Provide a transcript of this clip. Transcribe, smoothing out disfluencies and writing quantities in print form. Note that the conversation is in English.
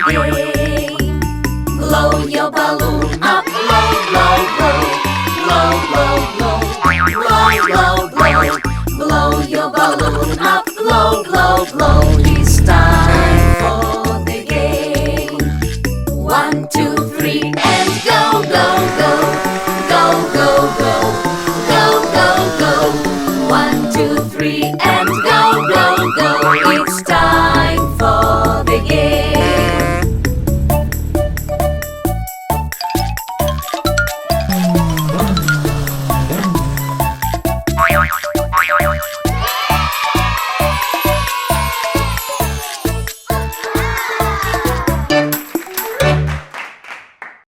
game. Blow your balloon up, blow, blow, blow. Blow, blow, blow. Blow, blow, blow. Blow your balloon up, blow, blow, blow. It's time for the game. 1, 2, 3, and go, go, go. Go, go, go. Go, go, go. 1, 2, 3, and go, go, go. It's time for the game.